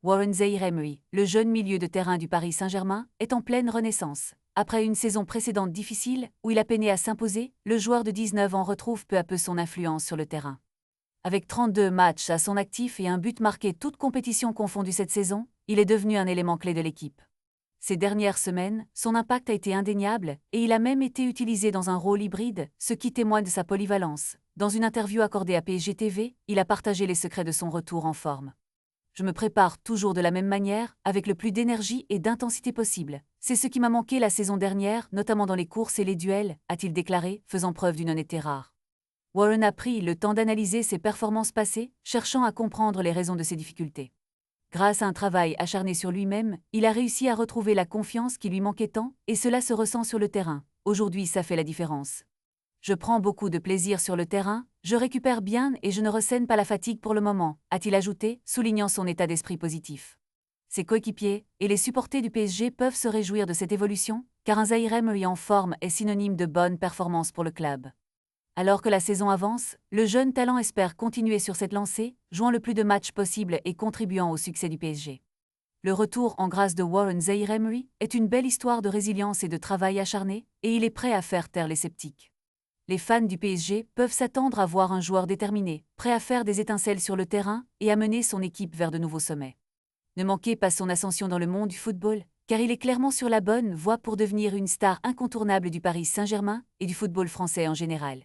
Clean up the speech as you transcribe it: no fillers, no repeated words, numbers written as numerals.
Warren Zaïre-Emery, le jeune milieu de terrain du Paris Saint-Germain, est en pleine renaissance. Après une saison précédente difficile, où il a peiné à s'imposer, le joueur de 19 ans retrouve peu à peu son influence sur le terrain. Avec 32 matchs à son actif et un but marqué toutes compétitions confondues cette saison, il est devenu un élément clé de l'équipe. Ces dernières semaines, son impact a été indéniable et il a même été utilisé dans un rôle hybride, ce qui témoigne de sa polyvalence. Dans une interview accordée à PSG TV, il a partagé les secrets de son retour en forme. Je me prépare toujours de la même manière, avec le plus d'énergie et d'intensité possible. C'est ce qui m'a manqué la saison dernière, notamment dans les courses et les duels, a-t-il déclaré, faisant preuve d'une honnêteté rare. Warren a pris le temps d'analyser ses performances passées, cherchant à comprendre les raisons de ses difficultés. Grâce à un travail acharné sur lui-même, il a réussi à retrouver la confiance qui lui manquait tant, et cela se ressent sur le terrain. Aujourd'hui, ça fait la différence. Je prends beaucoup de plaisir sur le terrain, je récupère bien et je ne ressens pas la fatigue pour le moment, a-t-il ajouté, soulignant son état d'esprit positif. Ses coéquipiers et les supporters du PSG peuvent se réjouir de cette évolution, car un Zaïre-Emery en forme est synonyme de bonne performance pour le club. Alors que la saison avance, le jeune talent espère continuer sur cette lancée, jouant le plus de matchs possible et contribuant au succès du PSG. Le retour en grâce de Warren Zaïre-Emery est une belle histoire de résilience et de travail acharné, et il est prêt à faire taire les sceptiques. Les fans du PSG peuvent s'attendre à voir un joueur déterminé, prêt à faire des étincelles sur le terrain et à mener son équipe vers de nouveaux sommets. Ne manquez pas son ascension dans le monde du football, car il est clairement sur la bonne voie pour devenir une star incontournable du Paris Saint-Germain et du football français en général.